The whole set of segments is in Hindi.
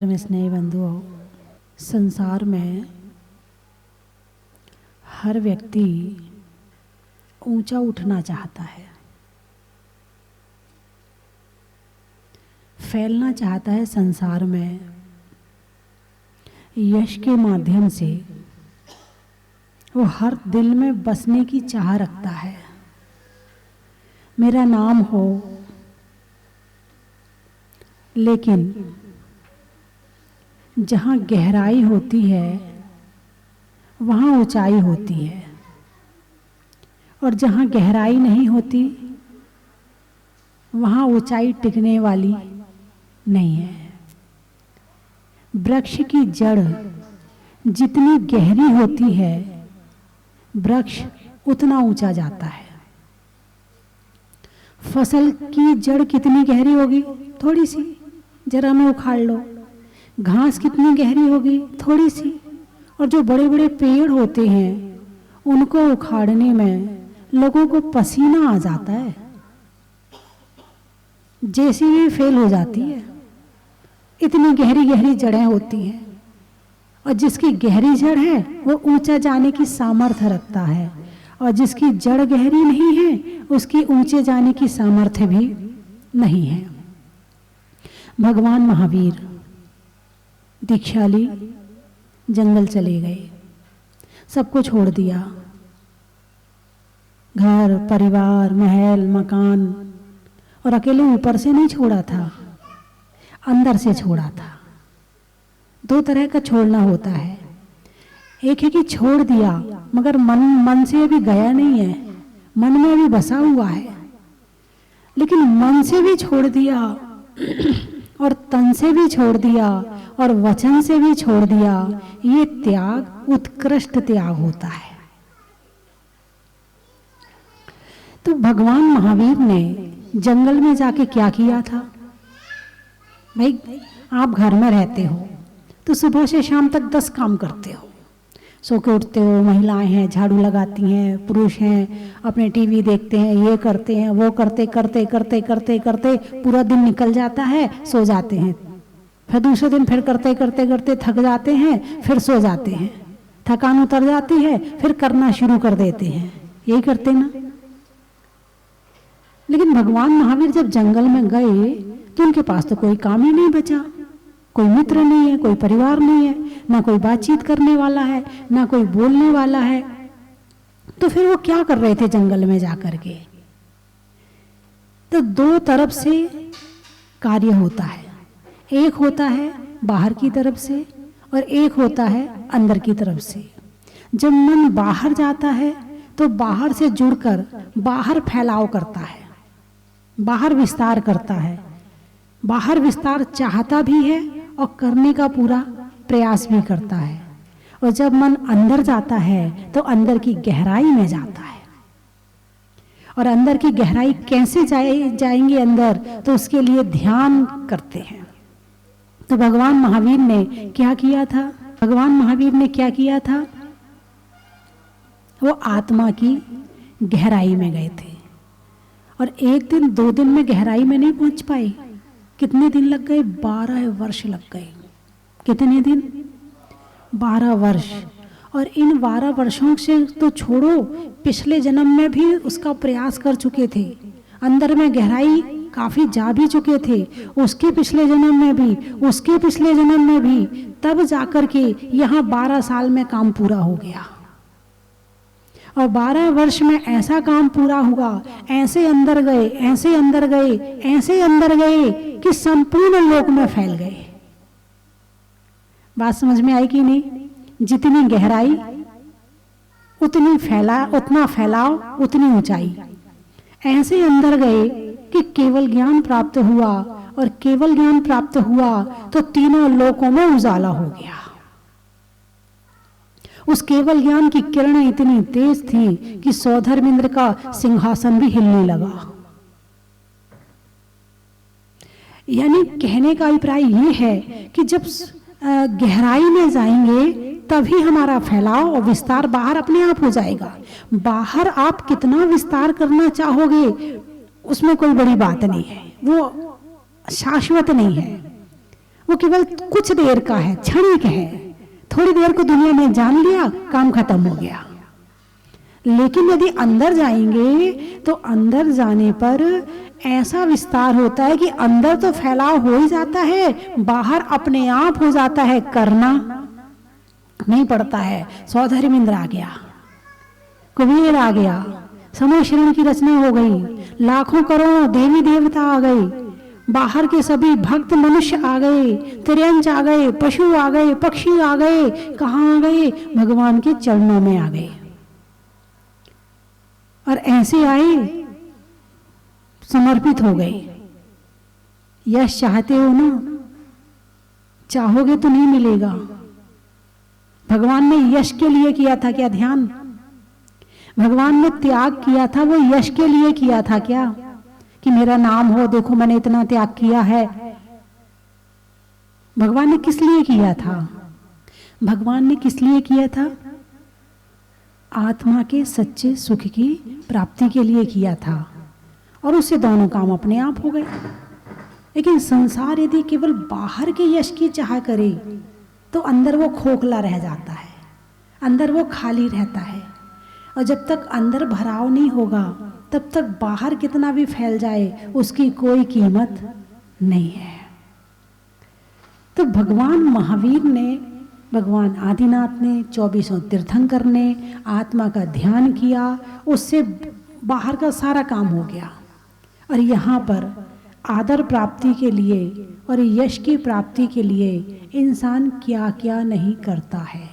में स्नेह बंधुओं, संसार में हर व्यक्ति ऊंचा उठना चाहता है, फैलना चाहता है संसार में। यश के माध्यम से वो हर दिल में बसने की चाह रखता है। मेरा नाम हो, लेकिन जहाँ गहराई होती है वहाँ ऊंचाई होती है, और जहाँ गहराई नहीं होती वहाँ ऊंचाई टिकने वाली नहीं है। वृक्ष की जड़ जितनी गहरी होती है, वृक्ष उतना ऊंचा जाता है। फसल की जड़ कितनी गहरी होगी? थोड़ी सी, जरा में उखाड़ लो। घास कितनी गहरी होगी? थोड़ी सी। और जो बड़े बड़े पेड़ होते हैं उनको उखाड़ने में लोगों को पसीना आ जाता है, जेसीबी फेल हो जाती है, इतनी गहरी गहरी जड़ें होती हैं। और जिसकी गहरी जड़ है वो ऊंचा जाने की सामर्थ्य रखता है, और जिसकी जड़ गहरी नहीं है उसकी ऊंचे जाने की सामर्थ्य भी नहीं है। भगवान महावीर दीक्षा ली, जंगल चले गए, सबको छोड़ दिया, घर परिवार महल मकान, और अकेले ऊपर से नहीं छोड़ा था, अंदर से छोड़ा था। दो तरह का छोड़ना होता है। एक है कि छोड़ दिया मगर मन से अभी गया नहीं है, मन में अभी बसा हुआ है, लेकिन मन से भी छोड़ दिया और तन से भी छोड़ दिया और वचन से भी छोड़ दिया। ये त्याग उत्कृष्ट त्याग होता है। तो भगवान महावीर ने जंगल में जाके क्या किया था? भाई, आप घर में रहते हो तो सुबह से शाम तक 10 काम करते हो। सो के उठते हो, महिलाएं हैं झाड़ू लगाती हैं, पुरुष हैं अपने टीवी देखते हैं, ये करते हैं वो करते करते करते करते करते पूरा दिन निकल जाता है, सो जाते हैं। फिर दूसरे दिन फिर करते करते करते थक जाते हैं, फिर सो जाते हैं। थकान उतर जाती है, फिर करना शुरू कर देते हैं। यही करते ना। लेकिन भगवान महावीर जब जंगल में गए तो उनके पास तो कोई काम ही नहीं बचा। कोई मित्र नहीं है, कोई परिवार नहीं है, ना कोई बातचीत करने वाला है, ना कोई बोलने वाला है। तो फिर वो क्या कर रहे थे जंगल में जाकर के? तो दो तरफ से कार्य होता है। एक होता है बाहर की तरफ से और एक होता है अंदर की तरफ से। जब मन बाहर जाता है तो बाहर से जुड़कर बाहर फैलाव करता है, बाहर विस्तार करता है। बाहर विस्तार चाहता भी है और करने का पूरा प्रयास भी करता है। और जब मन अंदर जाता है तो अंदर की गहराई में जाता है। और अंदर की गहराई कैसे जाएंगे अंदर? तो उसके लिए ध्यान करते हैं। तो भगवान महावीर ने क्या किया था? भगवान महावीर ने क्या किया था? वो आत्मा की गहराई में गए थे। और एक दिन 2 दिन में गहराई में नहीं पहुंच पाए। कितने दिन लग गए? 12 वर्ष लग गए। कितने दिन? 12 वर्ष। और इन 12 वर्षों से तो छोड़ो, पिछले जन्म में भी उसका प्रयास कर चुके थे, अंदर में गहराई काफी जा भी चुके थे। उसके पिछले जन्म में भी, उसके पिछले जन्म में भी, तब जाकर के यहाँ 12 साल में काम पूरा हो गया। और 12 वर्ष में ऐसा काम पूरा हुआ, ऐसे अंदर गए, ऐसे अंदर गए, ऐसे अंदर गए कि संपूर्ण लोक में फैल गए। बात समझ में आई कि नहीं? जितनी गहराई उतना फैलाव, उतनी ऊंचाई। ऐसे अंदर गए कि केवल ज्ञान प्राप्त हुआ, और केवल ज्ञान प्राप्त हुआ तो तीनों लोकों में उजाला हो गया। उस केवल ज्ञान की किरणें इतनी तेज थी कि सौधर्मेंद्र का सिंहासन भी हिलने लगा। यानी कहने का अभिप्राय ये है कि जब गहराई में जाएंगे तभी हमारा फैलाव और विस्तार बाहर अपने आप हो जाएगा। बाहर आप कितना विस्तार करना चाहोगे उसमें कोई बड़ी बात नहीं है, वो शाश्वत नहीं है। वो केवल कुछ देर का है, क्षणिक है। थोड़ी देर को दुनिया में जान लिया, काम खत्म हो गया। लेकिन यदि अंदर जाएंगे तो अंदर जाने पर ऐसा विस्तार होता है कि अंदर तो फैलाव हो ही जाता है, बाहर अपने आप हो जाता है, करना नहीं पड़ता है। सौधर्मेंद्र आ गया, कुबेर आ गया, समय श्रेणी की रचना हो गई, लाखों करोड़ों देवी देवता आ गए, बाहर के सभी भक्त मनुष्य आ गए, तिर्यंच आ गए, पशु आ गए, पक्षी आ गए, कहाँ आ गए? भगवान के चरणों में आ गए। और ऐसे आए, समर्पित हो गए। यश चाहते हो ना, चाहोगे तो नहीं मिलेगा। भगवान ने यश के लिए किया था क्या ध्यान? भगवान ने त्याग किया था, वो यश के लिए किया था क्या? कि मेरा नाम हो, देखो मैंने इतना त्याग किया है। भगवान ने किस लिए किया था? भगवान ने किस लिए किया था? आत्मा के सच्चे सुख की प्राप्ति के लिए किया था, और उससे दोनों काम अपने आप हो गए। लेकिन संसार यदि केवल बाहर के यश की चाह करे तो अंदर वो खोखला रह जाता है, अंदर वो खाली रहता है। और जब तक अंदर भराव नहीं होगा तब तक बाहर कितना भी फैल जाए उसकी कोई कीमत नहीं है। तो भगवान महावीर ने, भगवान आदिनाथ ने, 24 तीर्थंकर ने आत्मा का ध्यान किया, उससे बाहर का सारा काम हो गया। और यहाँ पर आदर प्राप्ति के लिए और यश की प्राप्ति के लिए इंसान क्या क्या नहीं करता है,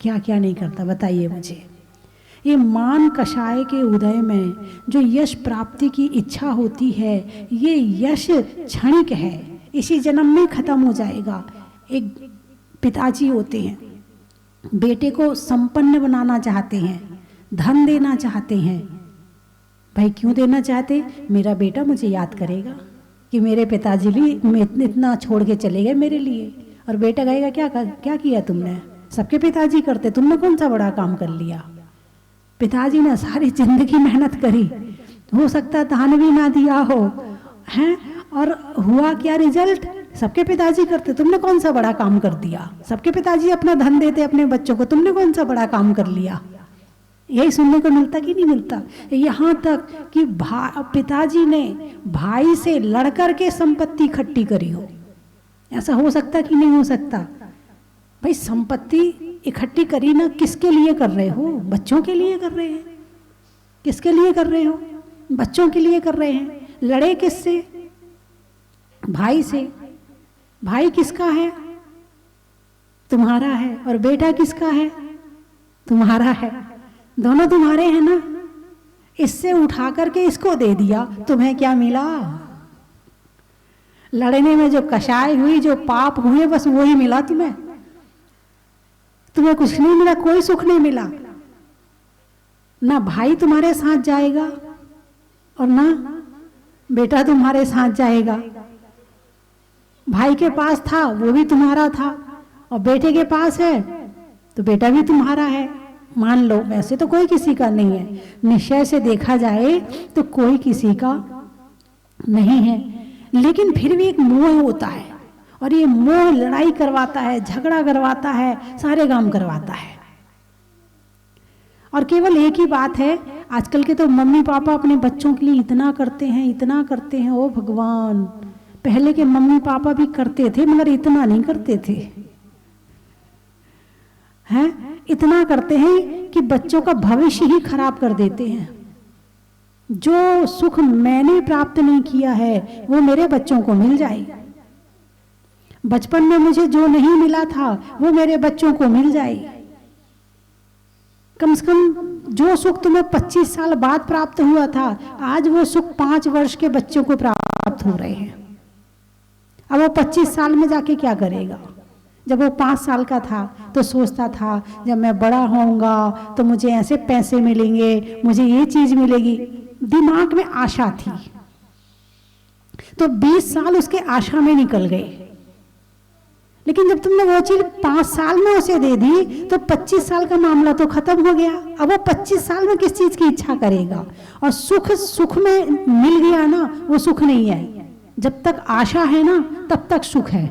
क्या क्या नहीं करता, बताइए मुझे। ये मान कषाय के उदय में जो यश प्राप्ति की इच्छा होती है, ये यश क्षणिक है, इसी जन्म में खत्म हो जाएगा। एक पिताजी होते हैं, बेटे को संपन्न बनाना चाहते हैं, धन देना चाहते हैं। भाई क्यों देना चाहते? मेरा बेटा मुझे याद करेगा कि मेरे पिताजी भी इतना छोड़ के चले गए मेरे लिए। और बेटा कहेगा क्या किया तुमने? सबके पिताजी करते, तुमने कौन सा बड़ा काम कर लिया? पिताजी ने सारी जिंदगी मेहनत करी, हो सकता दान भी ना दिया हो, हैं? और हुआ क्या रिजल्ट? सबके पिताजी करते, तुमने कौन सा बड़ा काम कर दिया? सबके पिताजी अपना धन देते अपने बच्चों को, तुमने कौन सा बड़ा काम कर लिया? यही सुनने को मिलता कि नहीं मिलता? यहाँ तक कि पिताजी ने भाई से लड़कर के संपत्ति इकट्ठी करी हो। ऐसा हो सकता कि नहीं हो सकता? भाई संपत्ति इकट्ठी करी ना, किसके लिए कर रहे हो? बच्चों के लिए कर रहे हैं। किसके लिए कर रहे हो? बच्चों के लिए कर रहे हैं। लड़े किससे? भाई से। भाई किसका है? तुम्हारा है। और बेटा किसका है? तुम्हारा है। दोनों तुम्हारे हैं ना। इससे उठा करके इसको दे दिया, तुम्हें क्या मिला? लड़ने में जो कषाय हुई, जो पाप हुए, बस वही मिला तुम्हें। तुम्हें कुछ नहीं मिला, कोई सुख नहीं मिला। ना भाई तुम्हारे साथ जाएगा और ना बेटा तुम्हारे साथ जाएगा। भाई के पास था वो भी तुम्हारा था, और बेटे के पास है तो बेटा भी तुम्हारा है। मान लो वैसे तो कोई किसी का नहीं है, निश्चय से देखा जाए तो कोई किसी का नहीं है, लेकिन फिर भी एक मोह होता है, और ये मोह लड़ाई करवाता है, झगड़ा करवाता है, सारे काम करवाता है। और केवल एक ही बात है, आजकल के तो मम्मी पापा अपने बच्चों के लिए इतना करते हैं, इतना करते हैं। ओ भगवान, पहले के मम्मी पापा भी करते थे मगर इतना नहीं करते थे, हैं? इतना करते हैं कि बच्चों का भविष्य ही खराब कर देते हैं। जो सुख मैंने प्राप्त नहीं किया है वो मेरे बच्चों को मिल जाए। बचपन में मुझे जो नहीं मिला था वो मेरे बच्चों को मिल जाए। कम से कम जो सुख तुम्हें 25 साल बाद प्राप्त हुआ था, आज वो सुख 5 वर्ष के बच्चों को प्राप्त हो रहे हैं। अब वो 25 साल में जाके क्या करेगा? जब वो 5 साल का था तो सोचता था जब मैं बड़ा होऊंगा तो मुझे ऐसे पैसे मिलेंगे, मुझे ये चीज मिलेगी, दिमाग में आशा थी। तो 20 साल उसके आशा में निकल गए। लेकिन जब तुमने वो चीज 5 साल में उसे दे दी तो 25 साल का मामला तो खत्म हो गया। अब वो 25 साल में किस चीज की इच्छा करेगा? और सुख में मिल गया ना, वो सुख नहीं है। जब तक आशा है ना तब तक सुख है।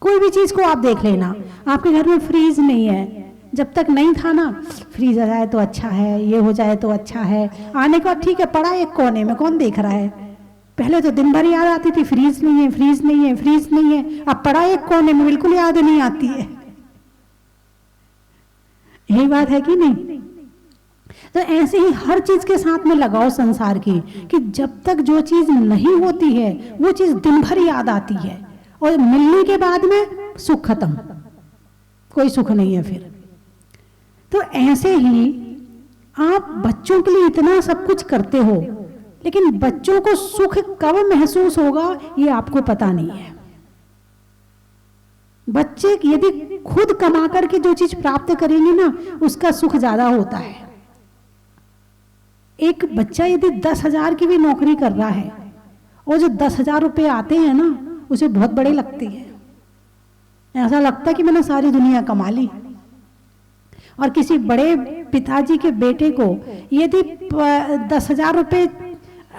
कोई भी चीज को आप देख लेना, आपके घर में फ्रीज नहीं है, जब तक नहीं था ना, फ्रीज आ जाए तो अच्छा है, ये हो जाए तो अच्छा है, आने के बाद ठीक है पड़ा एक कोने में, कौन देख रहा है। पहले तो दिन भर याद आती थी फ्रीज नहीं है, फ्रीज नहीं है, फ्रीज नहीं है, अब पड़ा एक कोने में, बिल्कुल याद नहीं आती है। यही बात है कि नहीं? तो ऐसे ही हर चीज के साथ में लगाओ संसार की, कि जब तक जो चीज नहीं होती है वो चीज दिन भर याद आती है, और मिलने के बाद में सुख खत्म, कोई सुख नहीं है फिर। तो ऐसे ही आप बच्चों के लिए इतना सब कुछ करते हो, लेकिन बच्चों को सुख कब महसूस होगा ये आपको पता नहीं है। बच्चे यदि खुद कमा करके जो चीज प्राप्त करेंगे ना, उसका सुख ज्यादा होता है। एक बच्चा यदि 10,000 की भी नौकरी कर रहा है और जो 10,000 रुपये आते हैं ना, उसे बहुत बड़े लगते हैं, ऐसा लगता है कि मैंने सारी दुनिया कमा ली। और किसी बड़े पिताजी के बेटे को यदि 10,000 रुपये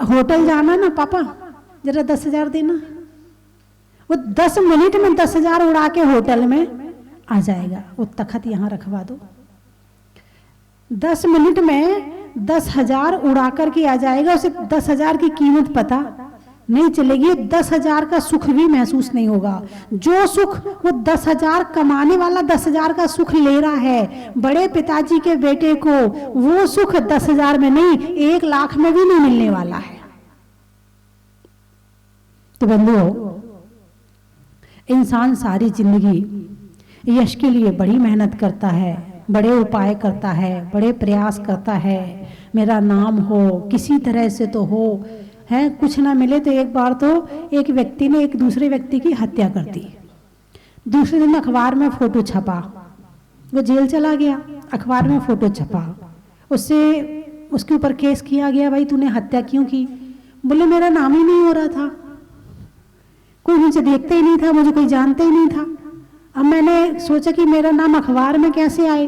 होटल जाना ना, पापा जरा 10,000 देना, वो 10 मिनट में 10,000 उड़ा के होटल में आ जाएगा। वो तखत यहाँ रखवा दो, 10 मिनट में 10,000 उड़ा करके आ जाएगा। उसे 10,000 की कीमत पता नहीं चलेगी, 10,000 का सुख भी महसूस नहीं होगा। जो सुख वो 10,000 कमाने वाला 10,000 का सुख ले रहा है, बड़े पिताजी के बेटे को वो सुख 10,000 में नहीं, 1 लाख में भी नहीं मिलने वाला है। तो बंधुओं, इंसान सारी जिंदगी यश के लिए बड़ी मेहनत करता है, बड़े उपाय करता है, बड़े प्रयास करता है, मेरा नाम हो, किसी तरह से तो हो, है कुछ ना मिले तो एक बार तो एक व्यक्ति ने एक दूसरे व्यक्ति की हत्या कर दी। दूसरे दिन अखबार में फोटो छपा, वो जेल चला गया, अखबार में फोटो छपा, उससे उसके ऊपर केस किया गया, भाई तूने हत्या क्यों की? बोले मेरा नाम ही नहीं हो रहा था, कोई मुझे देखता ही नहीं था, मुझे कोई जानता ही नहीं था। अब मैंने सोचा कि मेरा नाम अखबार में कैसे आए,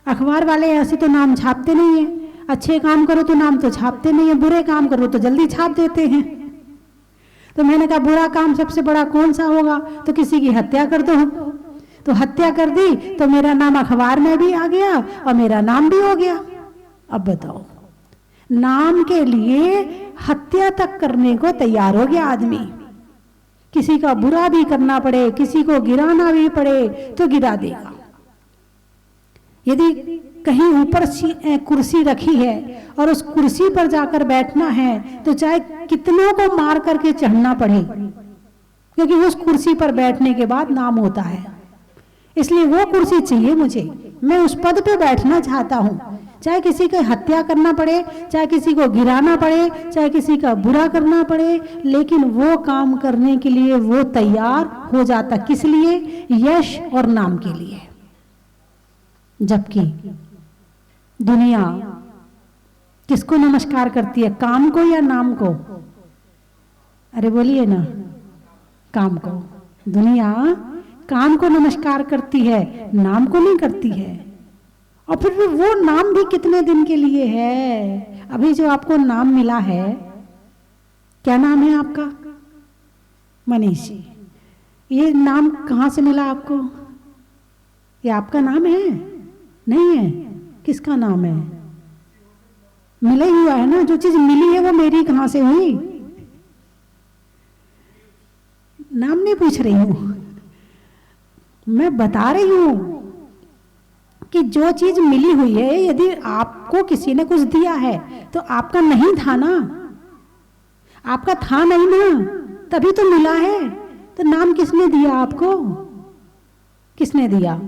अखबार वाले ऐसे तो नाम छापते नहीं है, अच्छे काम करो तो नाम तो छापते नहीं है, बुरे काम करो तो जल्दी छाप देते हैं। तो मैंने कहा बुरा काम सबसे बड़ा कौन सा होगा, तो किसी की हत्या कर दो। तो हत्या कर दी तो मेरा नाम अखबार में भी आ गया और मेरा नाम भी हो गया। अब बताओ, नाम के लिए हत्या तक करने को तैयार हो गया आदमी। किसी का बुरा भी करना पड़े, किसी को गिराना भी पड़े तो गिरा देगा। यदि कहीं ऊपर कुर्सी रखी है और उस कुर्सी पर जाकर बैठना है तो चाहे कितनों को मार करके चढ़ना पड़े, क्योंकि उस कुर्सी पर बैठने के बाद नाम होता है। इसलिए वो कुर्सी चाहिए मुझे, मैं उस पद पे बैठना चाहता हूं, चाहे किसी की हत्या करना पड़े, चाहे किसी को गिराना पड़े, चाहे किसी का बुरा करना पड़े, लेकिन वो काम करने के लिए वो तैयार हो जाता। किस लिए? यश और नाम के लिए। जबकि दुनिया किसको नमस्कार करती है, काम को या नाम को? अरे बोलिए ना, काम को। दुनिया काम को नमस्कार करती है, नाम को नहीं करती है। और फिर भी वो नाम भी कितने दिन के लिए है। अभी जो आपको नाम मिला है, क्या नाम है आपका? मनीषी। ये नाम कहाँ से मिला आपको? ये आपका नाम है? नहीं है। किसका नाम है? मिला ही हुआ है ना। जो चीज मिली है वो मेरी कहाँ से हुई? नाम नहीं पूछ रही हूं, मैं बता रही हूं कि जो चीज मिली हुई है, यदि आपको किसी ने कुछ दिया है तो आपका नहीं था ना, आपका था नहीं ना, तभी तो मिला है। तो नाम किसने दिया आपको? किसने दिया?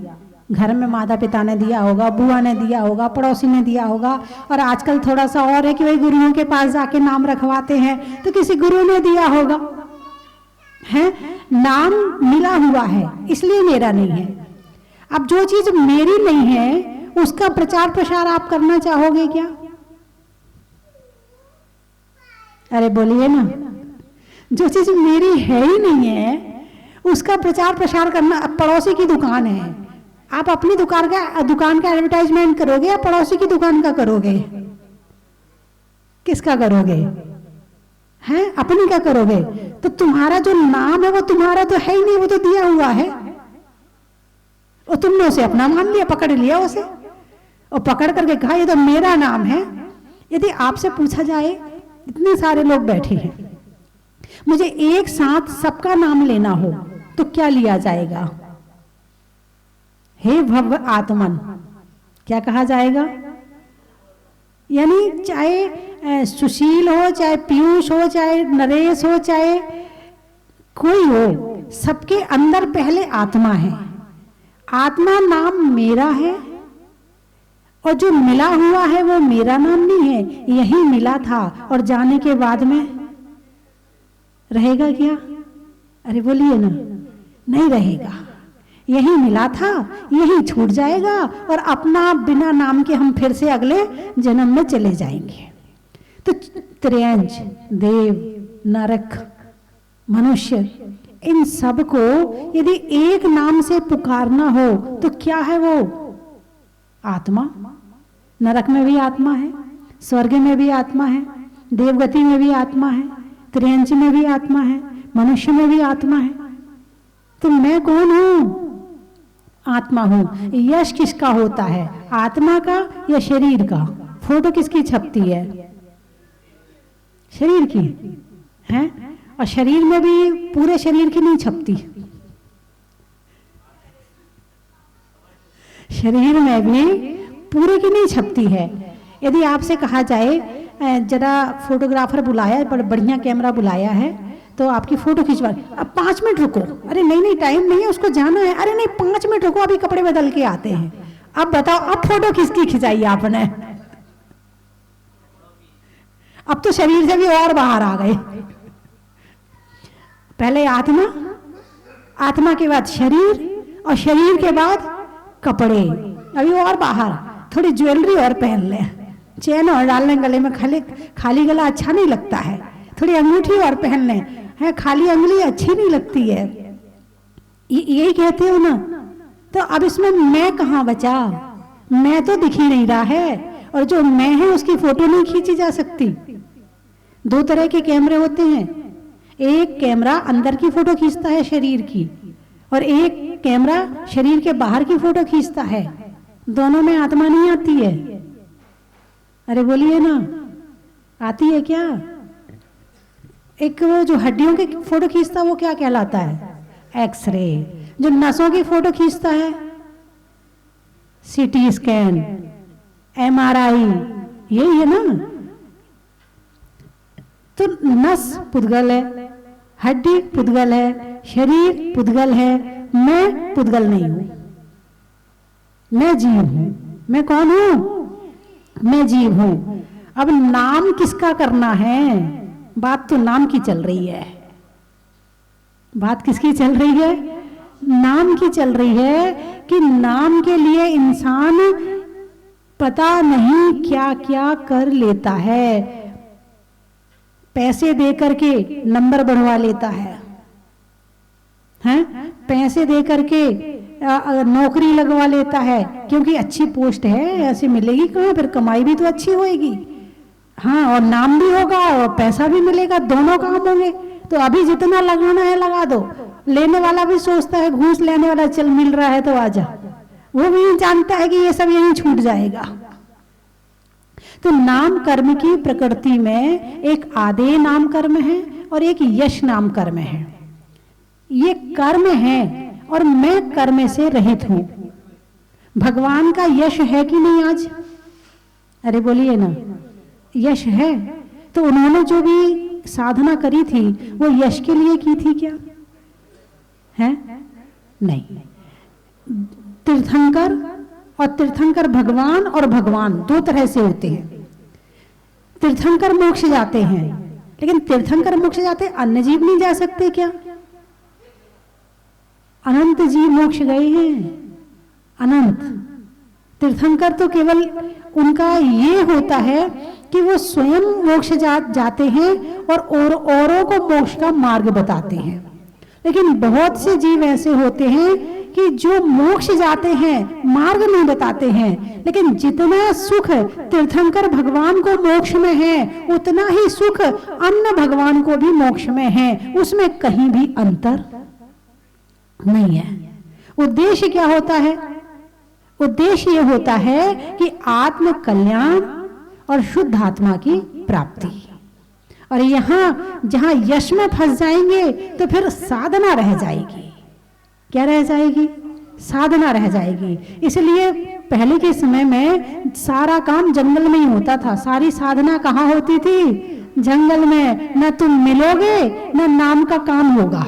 घर में माता पिता ने दिया होगा, बुआ ने दिया होगा, पड़ोसी ने दिया होगा, और आजकल थोड़ा सा और है कि वही गुरुओं के पास जाके नाम रखवाते हैं, तो किसी गुरु ने दिया होगा। है नाम मिला हुआ है, इसलिए मेरा नहीं है। अब जो चीज मेरी नहीं है उसका प्रचार प्रसार आप करना चाहोगे क्या? अरे बोलिए ना। जो चीज मेरी है ही नहीं है उसका प्रचार प्रसार करना। पड़ोसी की दुकान है, आप अपनी दुकान का एडवर्टाइजमेंट करोगे या पड़ोसी की दुकान का करोगे? किसका करोगे? हैं, अपनी क्या करोगे? तो तुम्हारा जो नाम है वो तुम्हारा तो है ही नहीं, वो तो दिया हुआ है, और तुमने उसे अपना मान लिया, पकड़ लिया उसे, और पकड़ करके कहा ये तो मेरा नाम है। यदि आपसे पूछा जाए, इतने सारे लोग बैठे हैं, मुझे एक साथ सबका नाम लेना हो तो क्या लिया जाएगा? हे भव आत्मन, क्या कहा जाएगा? यानी चाहे सुशील हो, चाहे पीयूष हो, चाहे नरेश हो, चाहे कोई हो, सबके अंदर पहले आत्मा है। आत्मा नाम मेरा है, और जो मिला हुआ है वो मेरा नाम नहीं है, यही मिला था, और जाने के बाद में रहेगा क्या? अरे बोलिए ना, नहीं रहेगा। यही मिला था, यही छूट जाएगा, और अपना बिना नाम के हम फिर से अगले जन्म में चले जाएंगे। तो त्रियंज, देव, नरक, मनुष्य, इन सब को यदि एक नाम से पुकारना हो तो क्या है वो? आत्मा। नरक में भी आत्मा है, स्वर्ग में भी आत्मा है, देवगति में भी आत्मा है, त्रियंच में भी आत्मा है, मनुष्य में भी आत्मा है। तो मैं कौन हूं? आत्मा हूं। यश किसका होता है, आत्मा का या शरीर का? फोटो किसकी छपती है? शरीर की है, और शरीर में भी पूरे शरीर की नहीं छपती, शरीर में भी पूरे की नहीं छपती है। यदि आपसे कहा जाए जरा फोटोग्राफर बुलाया, बढ़िया कैमरा बुलाया है, तो आपकी फोटो खिंचवा, अब 5 मिनट रुको, अरे नहीं नहीं टाइम नहीं है, उसको जाना है, अरे नहीं 5 मिनट रुको, अभी कपड़े बदल के आते हैं। अब बताओ, अब फोटो किसकी खिंचाई आपने? अब तो शरीर से भी और बाहर आ गए। पहले आत्मा, आत्मा के बाद शरीर, और शरीर के बाद कपड़े, अभी और बाहर थोड़ी ज्वेलरी और पहन ले, चेन और डाल लें गले में, खाली गला अच्छा नहीं लगता है, थोड़ी अंगूठी और पहन लें, है खाली अंगुली अच्छी नहीं लगती है, यही कहते हो ना। तो अब इसमें मैं कहाँ बचा? मैं तो दिख ही नहीं रहा है, और जो मैं है उसकी फोटो नहीं खींची जा सकती। 2 तरह के कैमरे होते हैं, एक कैमरा अंदर की फोटो खींचता है शरीर की, और एक कैमरा शरीर के बाहर की फोटो खींचता है। दोनों में आत्मा नहीं आती है? अरे बोलिए ना, आती है क्या? एक वो जो हड्डियों की फोटो खींचता है वो क्या कहलाता है? एक्सरे। जो नसों की फोटो खींचता है, सीटी स्कैन, MRI, यही है ना। तो नस पुद्गल है, हड्डी पुद्गल है, शरीर पुद्गल है, मैं पुद्गल नहीं हूं, मैं जीव हूं। मैं कौन हूं? मैं जीव हूं। अब नाम किसका करना है? बात तो नाम की चल रही है। बात किसकी चल रही है? नाम की चल रही है, कि नाम के लिए इंसान पता नहीं क्या क्या कर लेता है। पैसे दे करके नंबर बढ़वा लेता है, हैं? पैसे दे करके नौकरी लगवा लेता है, क्योंकि अच्छी पोस्ट है, ऐसे मिलेगी कहाँ, फिर कमाई भी तो अच्छी होएगी, हाँ, और नाम भी होगा और पैसा भी मिलेगा, दोनों काम होंगे। तो अभी जितना लगाना है लगा दो। लेने वाला भी सोचता है, घूस लेने वाला चल मिल रहा है तो आजा, वो भी जानता है कि ये सब यहीं छूट जाएगा। तो नाम कर्म की प्रकृति में एक आदेय नाम कर्म है और एक यश नाम कर्म है। ये कर्म है और मैं कर्म से रहित हूं। भगवान का यश है कि नहीं आज? अरे बोलिए ना, यश है। तो उन्होंने जो भी साधना करी थी वो यश के लिए की थी क्या? है नहीं। तीर्थंकर और तीर्थंकर भगवान और भगवान 2 तरह से होते हैं। तीर्थंकर मोक्ष जाते हैं, लेकिन तीर्थंकर मोक्ष जाते, अन्य जीव नहीं जा सकते क्या? अनंत जीव मोक्ष गए हैं, अनंत। तीर्थंकर तो केवल उनका ये होता है कि वो स्वयं मोक्ष जाते हैं और औरों को मोक्ष का मार्ग बताते हैं। लेकिन बहुत से जीव ऐसे होते हैं कि जो मोक्ष जाते हैं मार्ग नहीं बताते हैं, लेकिन जितना सुख तीर्थंकर भगवान को मोक्ष में है उतना ही सुख अन्य भगवान को भी मोक्ष में है, उसमें कहीं भी अंतर नहीं है। उद्देश्य क्या होता है? उद्देश्य यह होता है कि आत्म कल्याण और शुद्ध आत्मा की प्राप्ति। और यहां जहां यश में फंस जाएंगे तो फिर साधना रह जाएगी। क्या रह जाएगी? साधना रह जाएगी। इसलिए पहले के समय में सारा काम जंगल में ही होता था। सारी साधना कहाँ होती थी? जंगल में। न तुम मिलोगे न नाम का काम होगा।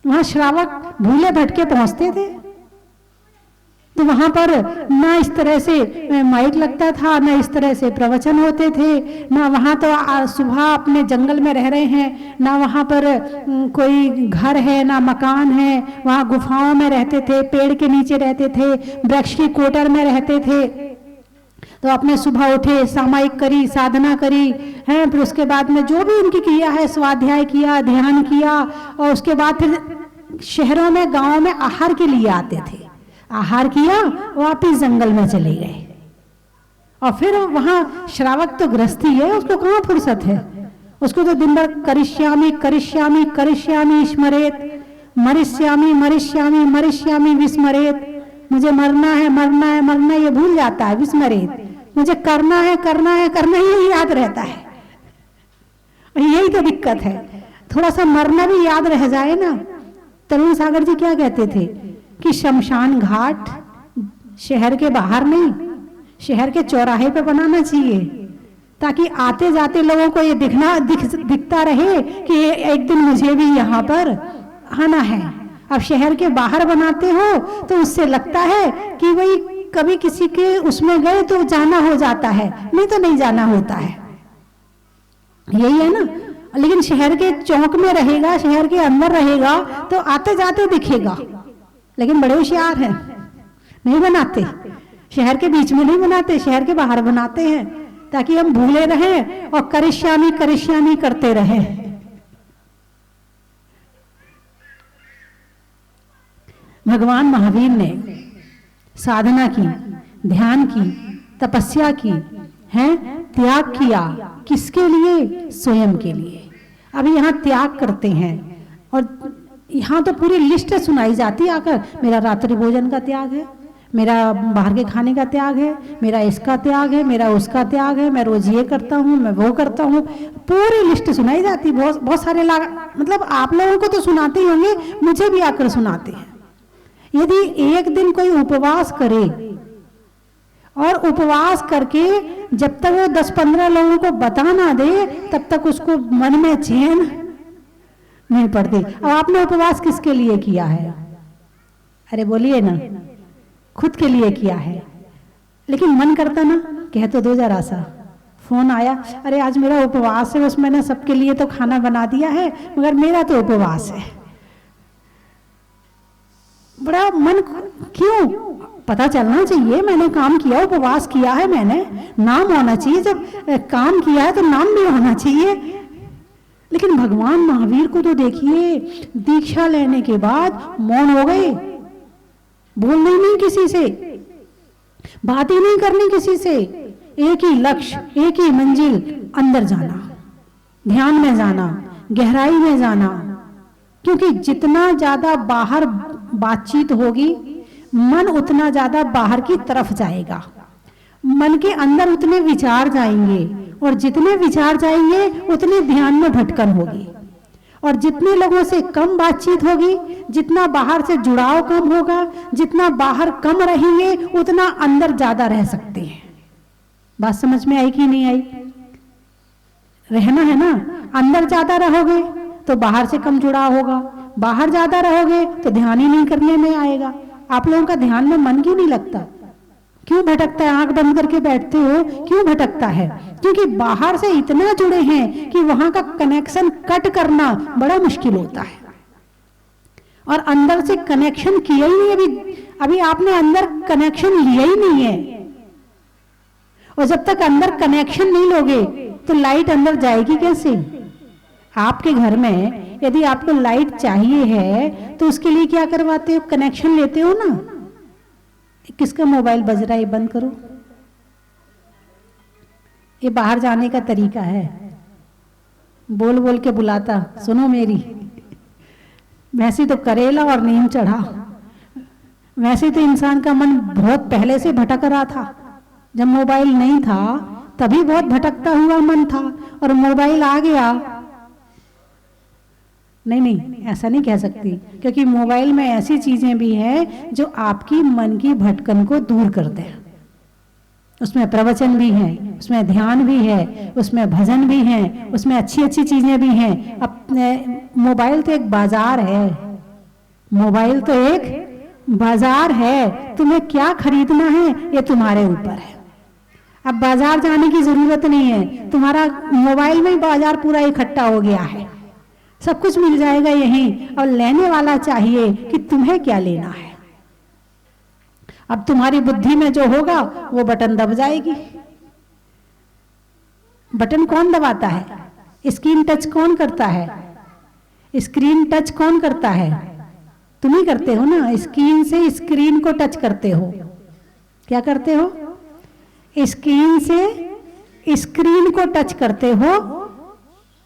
वहां श्रावक भूले भटके पहुंचते थे, तो वहां पर ना इस तरह से माइक लगता था, ना इस तरह से प्रवचन होते थे, ना वहां तो सुबह अपने जंगल में रह रहे हैं, ना वहां पर कोई घर है, ना मकान है। वहां गुफाओं में रहते थे, पेड़ के नीचे रहते थे, वृक्ष की कोटर में रहते थे। तो अपने सुबह उठे, सामायिक करी, साधना करी है, फिर उसके बाद में जो भी उनकी क्रिया है, स्वाध्याय किया, ध्यान किया, और उसके बाद फिर शहरों में गांवों में आहार के लिए आते थे। आहार किया, वापिस जंगल में चले गए। और फिर वहां श्रावक तो गृहस्थी है, उसको कहां फुर्सत है? उसको तो दिन भर करिष्यामि करिष्यामि करिष्यामि स्मरेत, मरिष्यामि मरिष्यामि मरिष्यामि विस्मरेत। मुझे मरना है मरना है मरना, ये भूल जाता है। विस्मरेत, मुझे करना है करना है करना, यही याद रहता है। यही तो दिक्कत है। थोड़ा सा मरना भी याद रह जाए ना। तरुण सागर जी क्या कहते थे कि शमशान घाट शहर के बाहर नहीं, शहर के चौराहे पे बनाना चाहिए, ताकि आते जाते लोगों को ये दिखता रहे कि एक दिन मुझे भी यहाँ पर आना है। अब शहर के बाहर बनाते हो तो उससे लगता है कि वही कभी किसी के उसमें गए तो जाना हो जाता है, नहीं तो नहीं जाना होता है। यही है ना। लेकिन शहर के चौक में रहेगा, शहर के अंदर रहेगा तो आते जाते दिखेगा। लेकिन बड़े होशियार हैं, नहीं बनाते, शहर के बीच में नहीं बनाते, शहर के बाहर बनाते हैं, ताकि हम भूले रहें और करिष्यामी करिष्यामी करते रहें। भगवान महावीर ने साधना की, ध्यान की, तपस्या की है, त्याग किया। किसके लिए? स्वयं के लिए। अभी यहाँ त्याग करते हैं और यहाँ तो पूरी लिस्ट सुनाई जाती है आकर। मेरा रात्रि भोजन का त्याग है, मेरा बाहर के खाने का त्याग है, मेरा इसका त्याग है, मेरा उसका त्याग है, मैं रोज ये करता हूँ, मैं वो करता हूँ। पूरी लिस्ट सुनाई जाती। बहुत सारे लोग, मतलब आप लोगों को तो सुनाते ही होंगे, मुझे भी आकर सुनाते हैं। यदि एक दिन कोई उपवास करे और उपवास करके जब तक वो 10-15 लोगों को बता ना दे तब तक उसको मन में चैन नहीं पड़ती। अब आपने उपवास किसके लिए किया है? अरे बोलिए ना, खुद के लिए किया है। लेकिन मन करता ना, कह तो दो जरा सा। फोन आया, अरे आज मेरा उपवास है, बस मैंने सबके लिए तो खाना बना दिया है, मगर मेरा तो उपवास है। बड़ा मन, क्यों? पता चलना चाहिए मैंने काम किया, उपवास किया है मैंने, नाम होना चाहिए। जब काम किया है तो नाम भी होना चाहिए। लेकिन भगवान महावीर को तो देखिए, दीक्षा लेने के बाद मौन हो गए, बोलना ही नहीं किसी से, बात ही नहीं करनी किसी से। एक ही लक्ष्य, एक ही मंजिल, अंदर जाना, ध्यान में जाना, गहराई में जाना। क्योंकि जितना ज्यादा बाहर बातचीत होगी, मन उतना ज्यादा बाहर की तरफ जाएगा। मन के अंदर उतने विचार जाएंगे, और जितने विचार जाएंगे उतने ध्यान में भटकन होगी। और जितने लोगों से कम बातचीत होगी, जितना बाहर से जुड़ाव कम होगा, जितना बाहर कम रहेंगे, उतना अंदर ज्यादा रह सकते हैं। बात समझ में आई कि नहीं आई? रहना है ना, अंदर ज्यादा रहोगे तो बाहर से कम जुड़ाव होगा, बाहर ज्यादा रहोगे तो ध्यान ही नहीं करने में आएगा। आप लोगों का ध्यान में मन क्यों नहीं लगता? क्यों भटकता है? आंख बंद करके बैठते हो, क्यों भटकता है? क्योंकि बाहर से इतना जुड़े हैं कि वहां का कनेक्शन कट करना बड़ा मुश्किल होता है। और अंदर से कनेक्शन किया ही नहीं, अभी आपने अंदर कनेक्शन लिया ही नहीं है। और जब तक अंदर कनेक्शन नहीं लोगे तो लाइट अंदर जाएगी कैसे? आपके घर में यदि आपको लाइट चाहिए है तो उसके लिए क्या करवाते हो, कनेक्शन लेते हो ना। किसका मोबाइल बज रहा है, बंद करो। ये बाहर जाने का तरीका है, बोल बोल के बुलाता, सुनो मेरी। वैसे तो करेला और नीम चढ़ा, वैसे तो इंसान का मन बहुत पहले से भटक रहा था। जब मोबाइल नहीं था तभी बहुत भटकता हुआ मन था, और मोबाइल आ गया। नहीं, ऐसा नहीं कह सकती, क्योंकि मोबाइल में ऐसी चीजें भी हैं जो आपकी मन की भटकन को दूर करते हैं। उसमें प्रवचन भी है, उसमें ध्यान भी है, उसमें भजन भी है, उसमें अच्छी अच्छी चीजें भी हैं। अपने मोबाइल तो एक बाजार है, मोबाइल तो एक बाजार है। तुम्हें क्या खरीदना है ये तुम्हारे ऊपर है। अब बाजार जाने की जरूरत नहीं है, तुम्हारा मोबाइल में ही बाजार पूरा इकट्ठा हो गया है, सब कुछ मिल जाएगा यहीं। और लेने वाला चाहिए कि तुम्हें क्या लेना है। अब तुम्हारी बुद्धि में जो होगा वो बटन दब जाएगी। बटन कौन दबाता है? स्क्रीन टच कौन करता है? स्क्रीन टच कौन करता है? तुम ही करते हो ना। स्क्रीन से स्क्रीन को टच करते हो। क्या करते हो? स्क्रीन से स्क्रीन को टच करते हो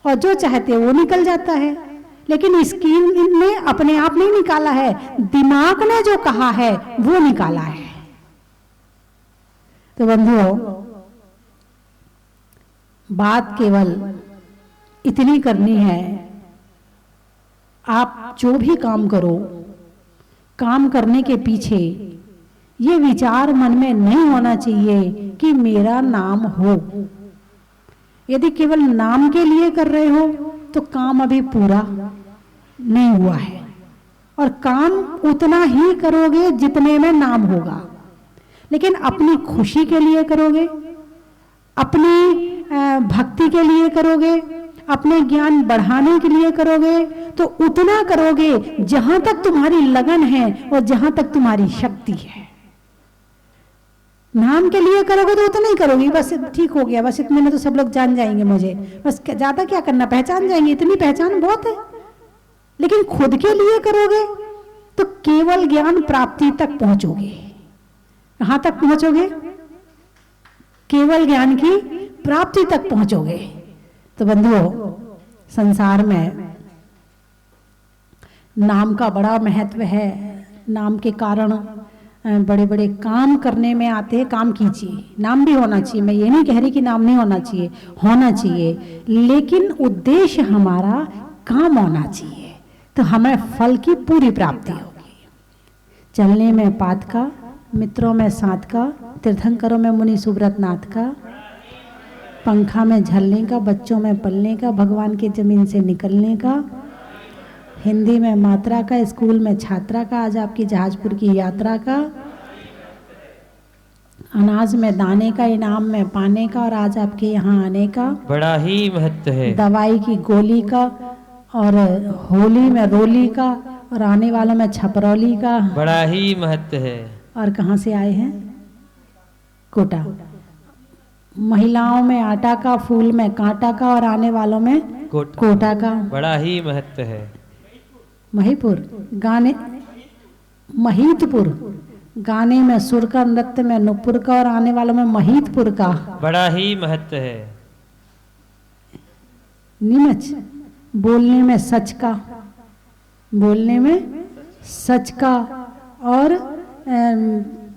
और जो चाहते हो वो निकल जाता है। लेकिन स्क्रीन ने अपने आप नहीं निकाला है, दिमाग ने जो कहा है वो निकाला है। तो बंधुओं, बात केवल इतनी करनी है, आप जो भी काम करो, काम करने के पीछे ये विचार मन में नहीं होना चाहिए कि मेरा नाम हो। यदि केवल नाम के लिए कर रहे हो तो काम अभी पूरा नहीं हुआ है, और काम उतना ही करोगे जितने में नाम होगा। लेकिन अपनी खुशी के लिए करोगे, अपनी भक्ति के लिए करोगे, अपने ज्ञान बढ़ाने के लिए करोगे, तो उतना करोगे जहां तक तुम्हारी लगन है और जहां तक तुम्हारी शक्ति है। नाम के लिए करोगे तो उतना ही करोगे, बस ठीक हो गया, बस इतने में तो सब लोग जान जाएंगे मुझे, बस ज्यादा क्या करना, पहचान जाएंगे, इतनी पहचान बहुत है। लेकिन खुद के लिए करोगे तो केवल ज्ञान प्राप्ति तक पहुंचोगे। कहां तक पहुंचोगे? केवल ज्ञान की प्राप्ति तक पहुंचोगे। तो बंधुओं, संसार में नाम का बड़ा महत्व है। नाम के कारण बड़े बड़े काम करने में आते हैं। काम कीजिए, नाम भी होना चाहिए, मैं ये नहीं कह रही कि नाम नहीं होना चाहिए, होना चाहिए, लेकिन उद्देश्य हमारा काम होना चाहिए, तो हमें फल की पूरी प्राप्ति होगी। चलने में पात का, मित्रों में साथ का, तीर्थंकरों में मुनि सुब्रत नाथ का, पंखा में झलने का, बच्चों में पलने का, भगवान की जमीन से निकलने का, हिंदी में मात्रा का, स्कूल में छात्रा का, आज आपकी जहाजपुर की यात्रा का, अनाज में दाने का, इनाम में पाने का, और आज आपके यहाँ आने का बड़ा ही महत्व है। दवाई की गोली का, और होली में रोली का, और आने वालों में छपरौली का बड़ा ही महत्व है। और कहाँ से आए हैं? कोटा। महिलाओं में आटा का, फूल में कांटा का, और आने वालों में कोटा का बड़ा ही महत्व है। महीपुर गाने, महीतपुर गाने में सुर का, नृत्य में नुपुर का, और आने वालों में महीतपुर का बड़ा ही महत्व है। नीमच बोलने में सच का, बोलने में सच का, और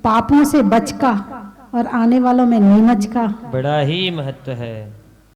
पापों से बच का, और आने वालों में नीमच का बड़ा ही महत्व है।